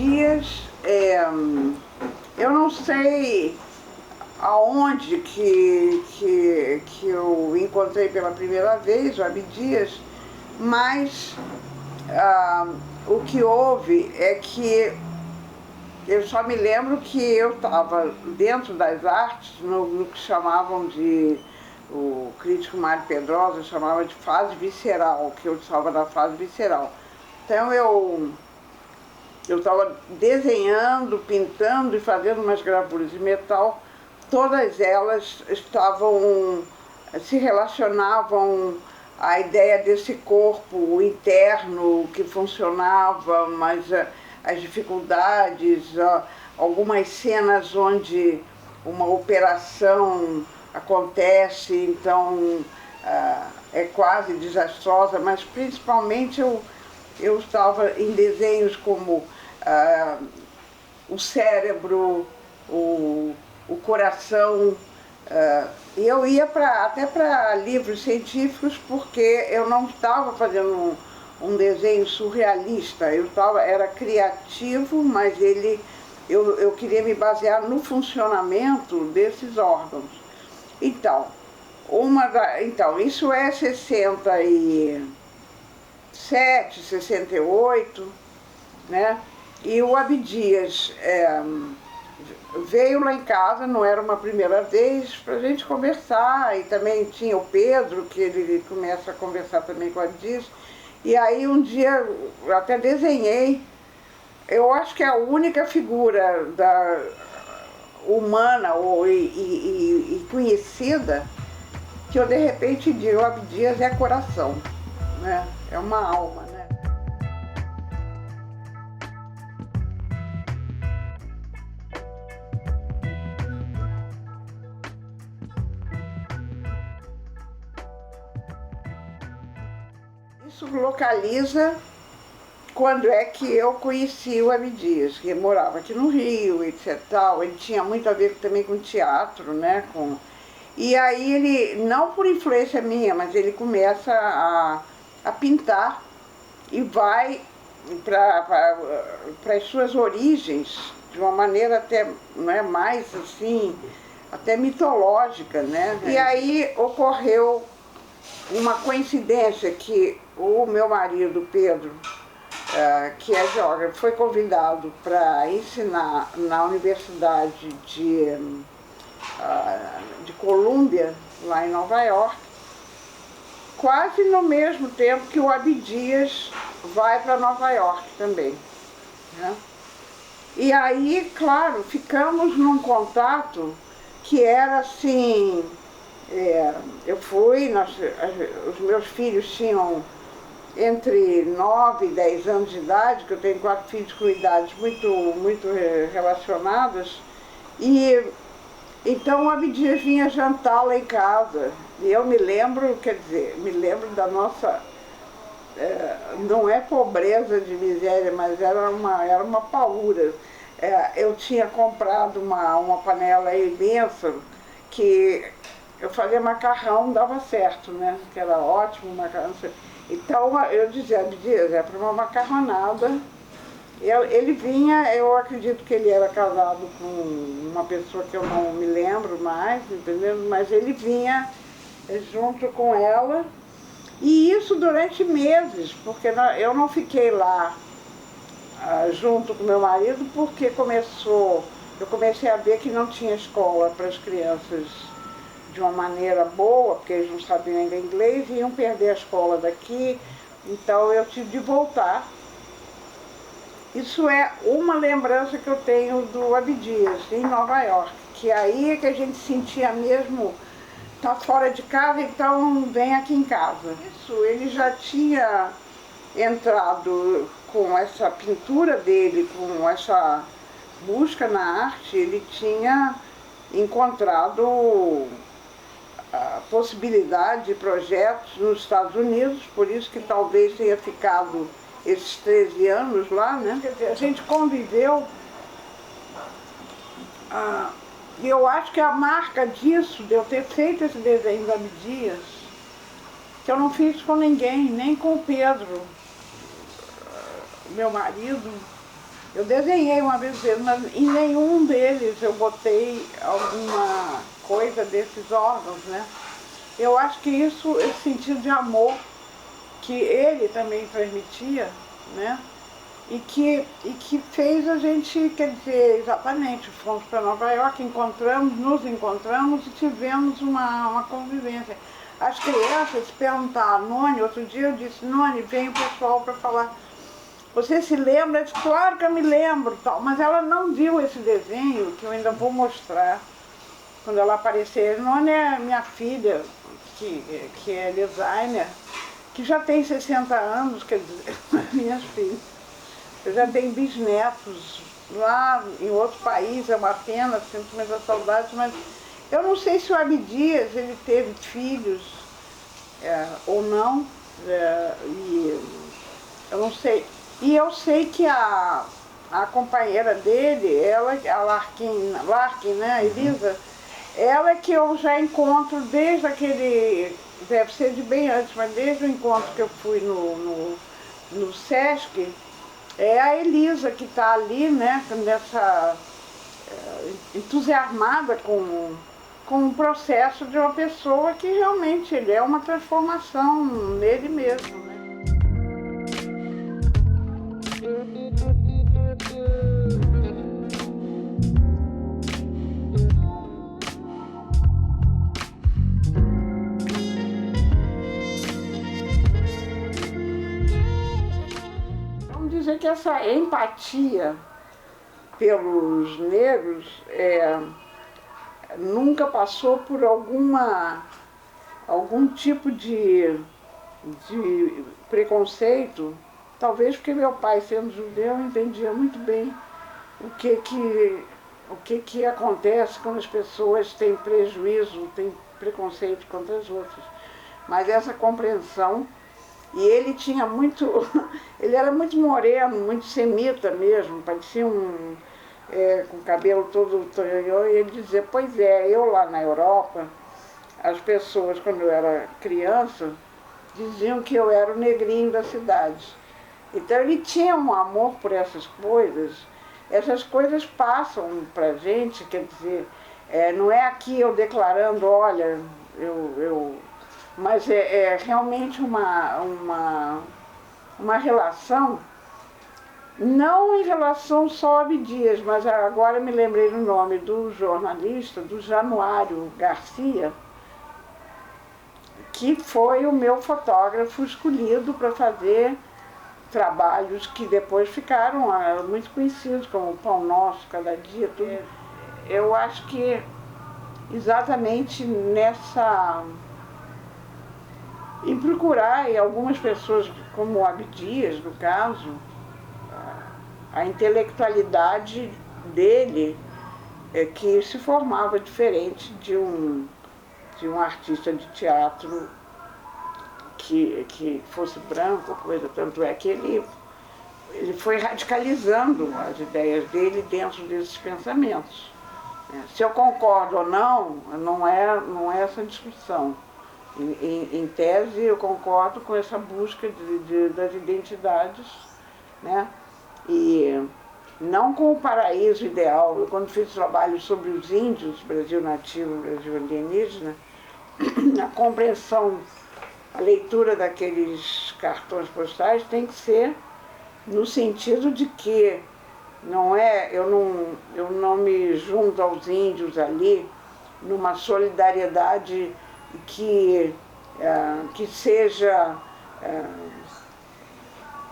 Abdias, eu não sei aonde que eu encontrei pela primeira vez o Abdias, mas o que houve é que eu só me lembro que eu estava dentro das artes, no que chamavam de, o crítico Mário Pedrosa chamava de fase visceral, que eu estava na fase visceral. Então eu estava desenhando, pintando e fazendo umas gravuras de metal, todas elas se relacionavam à ideia desse corpo interno que funcionava, mas as dificuldades, algumas cenas onde uma operação acontece, então é quase desastrosa, mas principalmente eu estava em desenhos como o cérebro, o coração, e eu ia até para livros científicos porque eu não estava fazendo um desenho surrealista, era criativo, mas eu queria me basear no funcionamento desses órgãos. Então, isso é 67, 68, né? E o Abdias veio lá em casa, não era uma primeira vez, para a gente conversar, e também tinha o Pedro, que ele começa a conversar também com o Abdias, e aí um dia eu até desenhei, eu acho que é a única figura humana e conhecida que eu de repente digo, o Abdias é coração, né? É uma alma, né? Isso localiza quando é que eu conheci o Abdias, que morava aqui no Rio, etc. Ele tinha muito a ver também com teatro, né? E aí ele, não por influência minha, mas ele começa a pintar e vai para as suas origens de uma maneira até, né, mais assim, até mitológica, né? E aí ocorreu uma coincidência que o meu marido, Pedro, que é geógrafo, foi convidado para ensinar na Universidade de Colômbia, lá em Nova York, quase no mesmo tempo que o Abdias vai para Nova York também, né? E aí, claro, ficamos num contato que era assim, eu fui, os meus filhos tinham entre 9 e 10 anos de idade, que eu tenho 4 filhos com idades muito relacionadas, e então o Abdias vinha jantar lá em casa, e eu me lembro, quer dizer, me lembro da nossa, não é pobreza de miséria, mas era uma paura. Eu tinha comprado uma panela imensa, que eu fazia macarrão, dava certo, né? Que era ótimo macarrão. Então eu dizia, Abdias, é para uma macarronada. Ele vinha, eu acredito que ele era casado com uma pessoa que eu não me lembro mais, entendeu? Mas ele vinha junto com ela, e isso durante meses, porque eu não fiquei lá junto com meu marido, porque eu comecei a ver que não tinha escola para as crianças de uma maneira boa, porque eles não sabiam ainda inglês, e iam perder a escola daqui, então eu tive de voltar. Isso é uma lembrança que eu tenho do Abdias, em Nova York, que aí é que a gente sentia mesmo, tá fora de casa, então vem aqui em casa. Isso, ele já tinha entrado com essa pintura dele, com essa busca na arte, ele tinha encontrado a possibilidade de projetos nos Estados Unidos, por isso que talvez tenha ficado esses 13 anos lá, né? Quer dizer, a gente conviveu, e eu acho que a marca disso, de eu ter feito esse desenho do Abdias, que eu não fiz com ninguém, nem com o Pedro, meu marido, Eu desenhei uma vez deles, mas em nenhum deles eu botei alguma coisa desses órgãos, né? Eu acho que isso, esse sentido de amor que ele também transmitia, né? E que fez a gente, quer dizer, exatamente, fomos para Nova York, nos encontramos e tivemos uma convivência. As crianças perguntaram, Noni, outro dia eu disse, Noni, vem o pessoal para falar, você se lembra? Eu disse, claro que eu me lembro, tal, mas ela não viu esse desenho, que eu ainda vou mostrar quando ela aparecer. Noni é minha filha, que é designer, que já tem 60 anos, quer dizer, minhas filhas. Eu já tenho bisnetos lá em outro país, é uma pena, sinto muita saudade, mas eu não sei se o Abdias ele teve filhos ou não, e eu não sei. E eu sei que a companheira dele, ela, a Larkin, né, a Elisa, ela é que eu já encontro desde aquele, deve ser de bem antes, mas desde o encontro que eu fui no Sesc, é a Elisa que está ali, né, entusiasmada com o processo de uma pessoa que realmente ele é uma transformação nele mesmo, né? Vamos dizer que essa empatia pelos negros nunca passou por algum tipo de preconceito, talvez porque meu pai, sendo judeu, entendia muito bem o que acontece quando as pessoas têm prejuízo, têm preconceito contra as outras. Mas essa compreensão, e ele tinha muito, ele era muito moreno, muito semita mesmo, parecia com o cabelo todo tonhonhô, e ele dizia, pois é, eu lá na Europa, as pessoas, quando eu era criança, diziam que eu era o negrinho da cidade. Então ele tinha um amor por essas coisas passam pra gente, quer dizer, não é aqui eu declarando, olha, mas é realmente uma relação, não em relação só a Abdias, mas agora me lembrei do nome do jornalista, do Januário Garcia, que foi o meu fotógrafo escolhido para fazer trabalhos que depois ficaram muito conhecidos, como o Pão Nosso, Cada Dia, tudo. Eu acho que exatamente em procurar, e algumas pessoas, como o Abdias, no caso, a intelectualidade dele que se formava diferente de um artista de teatro que fosse branco, coisa, tanto é que ele foi radicalizando as ideias dele dentro desses pensamentos. Se eu concordo ou não, não é essa discussão. Em tese, eu concordo com essa busca das identidades, né? E não com o paraíso ideal. Eu, quando fiz trabalho sobre os índios, Brasil nativo, Brasil alienígena, a compreensão, a leitura daqueles cartões postais tem que ser no sentido de que eu não me junto aos índios ali numa solidariedade que seja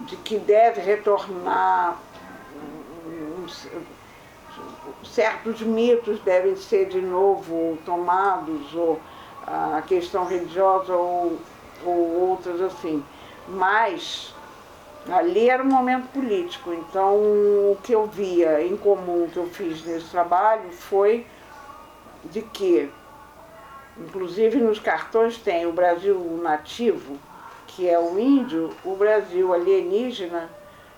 de que deve retornar, certos mitos devem ser de novo tomados, ou a questão religiosa ou outras assim. Mas ali era um momento político, então o que eu via em comum que eu fiz nesse trabalho foi de que, inclusive nos cartões tem o Brasil nativo, que é o índio, o Brasil alienígena.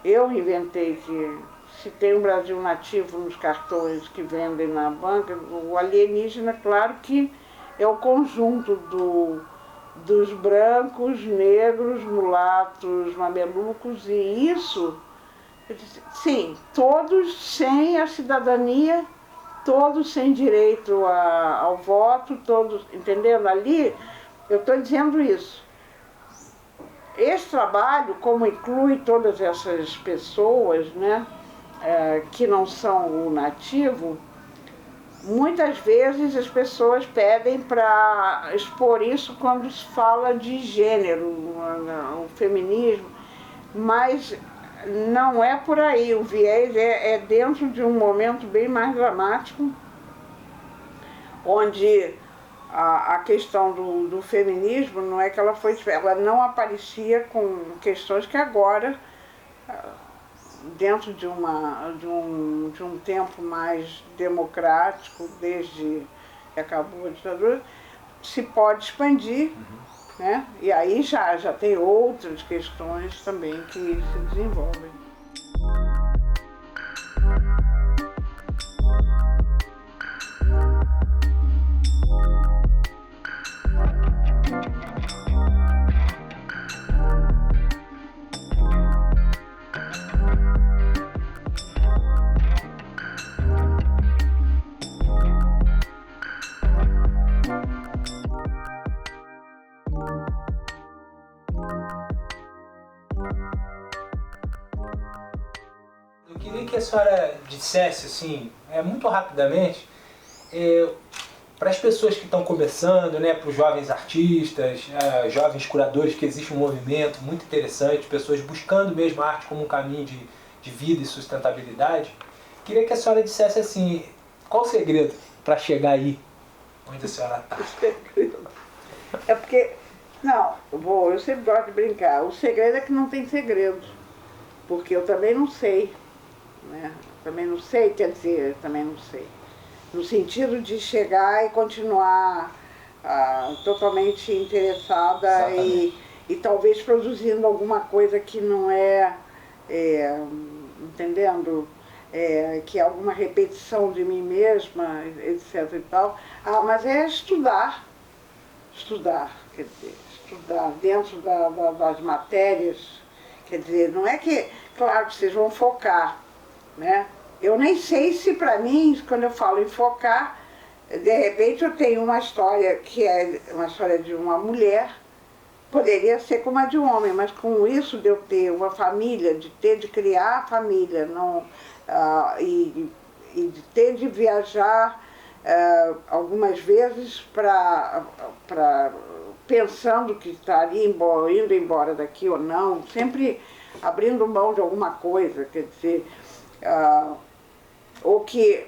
Eu inventei que se tem um Brasil nativo nos cartões que vendem na banca, o alienígena, claro que é o conjunto dos brancos, negros, mulatos, mamelucos, e isso Eu disse, sim, todos sem a cidadania, todos sem direito ao voto, todos, entendendo? Ali, eu estou dizendo isso. Esse trabalho, como inclui todas essas pessoas, né, que não são o nativo, muitas vezes as pessoas pedem para expor isso quando se fala de gênero, o feminismo, mas não é por aí, o viés é dentro de um momento bem mais dramático, onde a questão do feminismo não é que ela não aparecia com questões que agora, dentro de um tempo mais democrático, desde que acabou a ditadura, se pode expandir, né? E aí já tem outras questões também que se desenvolvem. Eu queria que a senhora dissesse, assim, muito rapidamente, para as pessoas que estão começando, né, para os jovens artistas, jovens curadores, que existe um movimento muito interessante, pessoas buscando mesmo a arte como um caminho de vida e sustentabilidade. Queria que a senhora dissesse, assim, qual o segredo para chegar aí onde a senhora está? O segredo é porque, não, eu sempre gosto de brincar, o segredo é que não tem segredo, porque eu também não sei, né? Também não sei, quer dizer, também não sei. No sentido de chegar e continuar totalmente interessada e talvez produzindo alguma coisa que não entendendo? Que é alguma repetição de mim mesma, etc. e tal. Mas é estudar, quer dizer, estudar dentro das matérias, quer dizer, não é que, claro que vocês vão focar, né? Eu nem sei se para mim, quando eu falo em focar, de repente eu tenho uma história que é uma história de uma mulher, poderia ser como a de um homem, mas com isso de eu ter uma família, de criar a família, não, e de ter de viajar algumas vezes pensando que estaria indo embora daqui ou não, sempre abrindo mão de alguma coisa, quer dizer, ou que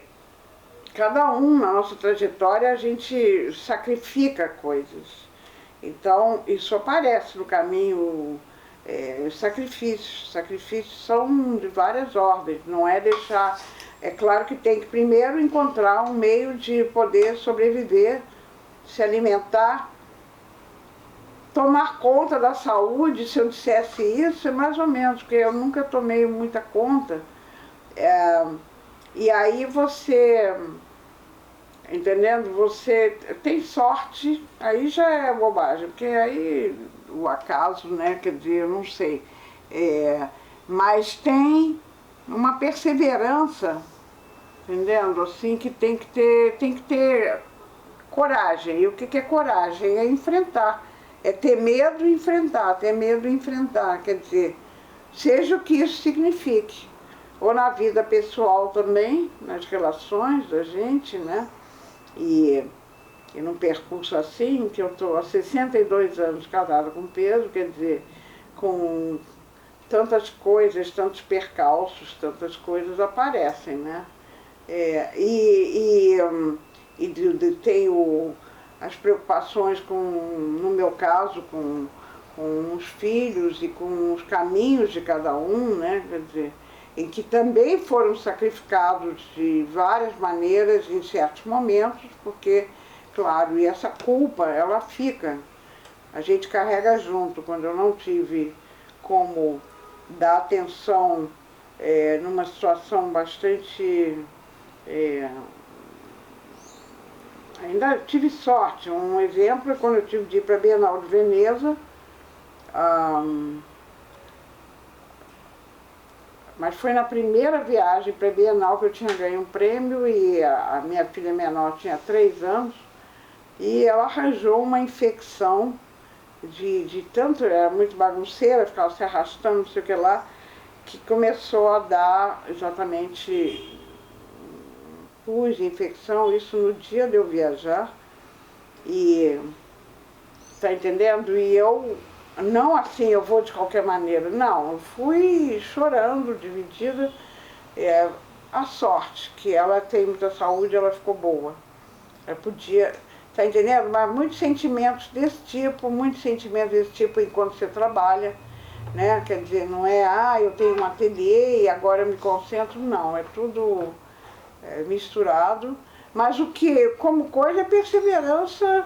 cada um na nossa trajetória a gente sacrifica coisas. Então isso aparece no caminho, sacrifícios. Sacrifícios são de várias ordens, não é deixar. É claro que tem que primeiro encontrar um meio de poder sobreviver, se alimentar, tomar conta da saúde. Se eu dissesse isso, é mais ou menos, porque eu nunca tomei muita conta. E aí você, entendendo, você tem sorte, aí já é bobagem, porque aí o acaso, né, quer dizer, eu não sei. Mas tem uma perseverança, entendendo, assim, que tem que ter coragem. E o que é coragem? É enfrentar. É ter medo e enfrentar, quer dizer, seja o que isso signifique. Ou na vida pessoal também, nas relações da gente, né? E num percurso assim, que eu estou há 62 anos casada com Pedro, quer dizer, com tantas coisas, tantos percalços, tantas coisas aparecem, né? Tenho as preocupações no meu caso, com os filhos e com os caminhos de cada um, né? Quer dizer, em que também foram sacrificados de várias maneiras em certos momentos, porque, claro, e essa culpa, ela fica, a gente carrega junto. Quando eu não tive como dar atenção numa situação bastante... ainda tive sorte. Um exemplo é quando eu tive de ir para a Bienal de Veneza, mas foi na primeira viagem para a Bienal que eu tinha ganho um prêmio e a minha filha menor tinha 3 anos e ela arranjou uma infecção de tanto, era muito bagunceira, ficava se arrastando, não sei o que lá, que começou a dar exatamente pus, infecção, isso no dia de eu viajar. E tá entendendo? E eu, não assim, eu vou de qualquer maneira, não, eu fui chorando, dividida, a sorte, que ela tem muita saúde, ela ficou boa. Eu podia, tá entendendo? Mas muitos sentimentos desse tipo enquanto você trabalha, né? Quer dizer, não é, eu tenho um ateliê e agora eu me concentro, não, é tudo misturado. Mas o que, como coisa, é perseverança.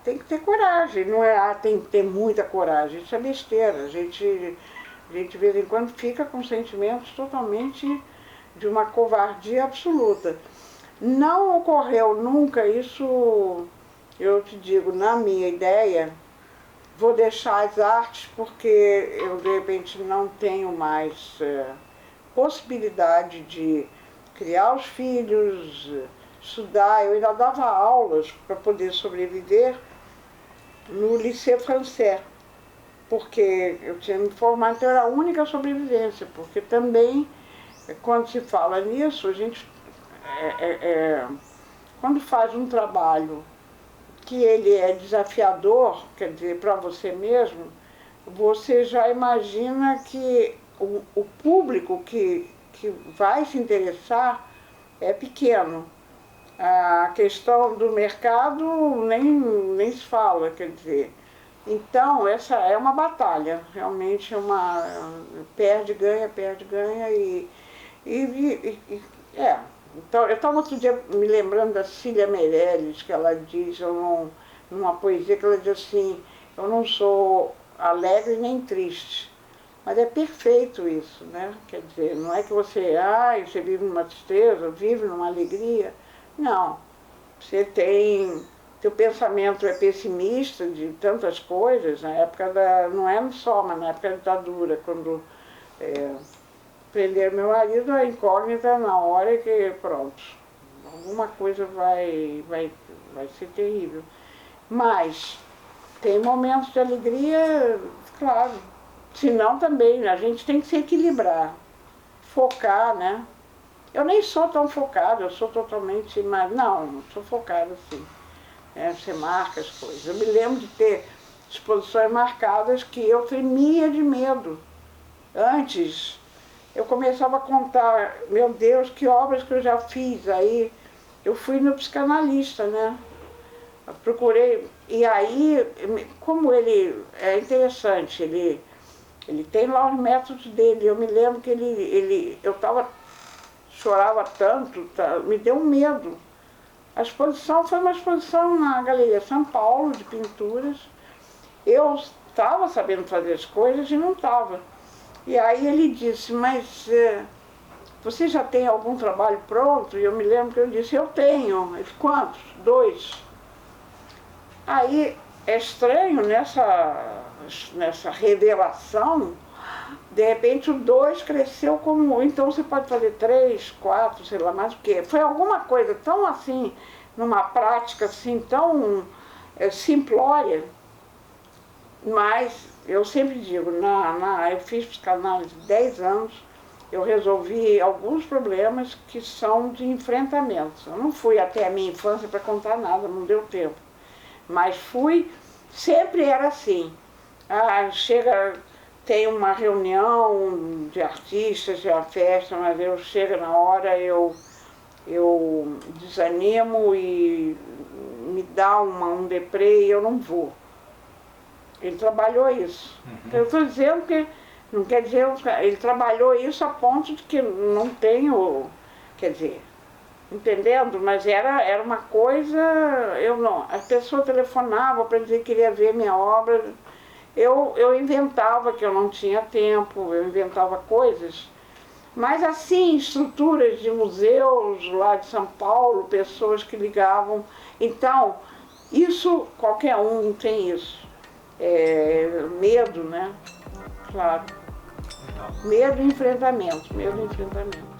Tem que ter coragem, não é, tem que ter muita coragem, isso é besteira. A gente de vez em quando fica com sentimentos totalmente de uma covardia absoluta. Não ocorreu nunca isso, eu te digo, na minha ideia, vou deixar as artes porque eu de repente não tenho mais possibilidade de criar os filhos, estudar. Eu ainda dava aulas para poder sobreviver no Lycée Français, porque eu tinha me formado, então era a única sobrevivência, porque também, quando se fala nisso, a gente, quando faz um trabalho que ele é desafiador, quer dizer, para você mesmo, você já imagina que o público que vai se interessar é pequeno. A questão do mercado nem se fala, quer dizer. Então, essa é uma batalha, realmente é uma perde, ganha Então, eu estava outro dia me lembrando da Cília Meirelles, que ela diz, numa poesia, que ela diz assim, eu não sou alegre nem triste. Mas é perfeito isso, né? Quer dizer, não é que você vive numa tristeza, vive numa alegria. Não. Você teu pensamento é pessimista de tantas coisas, na época não é só, mas na época da ditadura, quando prenderam meu marido, a incógnita na hora que, pronto, alguma coisa vai ser terrível. Mas tem momentos de alegria, claro. Senão também, a gente tem que se equilibrar, focar, né? Eu nem sou tão focada, eu sou totalmente, não sou focada assim. Você marca as coisas. Eu me lembro de ter exposições marcadas que eu tremia de medo. Antes, eu começava a contar, meu Deus, que obras que eu já fiz. Aí eu fui no psicanalista, né? Eu procurei, e aí, como ele é interessante, ele tem lá os métodos dele. Eu me lembro que eu chorava tanto, me deu medo. A exposição foi uma exposição na Galeria São Paulo, de pinturas. Eu estava sabendo fazer as coisas e não estava. E aí ele disse, mas você já tem algum trabalho pronto? E eu me lembro que eu disse, eu tenho. Ele disse, quantos? 2. Aí é estranho nessa revelação, de repente o 2 cresceu como 1, então você pode fazer 3, 4, sei lá mais o quê. Foi alguma coisa tão assim, numa prática assim, tão simplória, mas eu sempre digo, eu fiz psicanálise 10 anos, eu resolvi alguns problemas que são de enfrentamento. Eu não fui até a minha infância para contar nada, não deu tempo. Mas sempre era assim. Tem uma reunião de artistas, de uma festa, mas chega na hora, eu desanimo e me dá um deprê e eu não vou. Ele trabalhou isso. Então, eu estou dizendo que, não quer dizer, ele trabalhou isso a ponto de que não tenho, quer dizer, entendendo? Mas era uma coisa, a pessoa telefonava para dizer que queria ver minha obra, eu inventava que eu não tinha tempo, eu inventava coisas, mas assim, estruturas de museus lá de São Paulo, pessoas que ligavam, então, isso, qualquer um tem isso, medo, né? Claro. Legal. Medo e enfrentamento, medo e enfrentamento.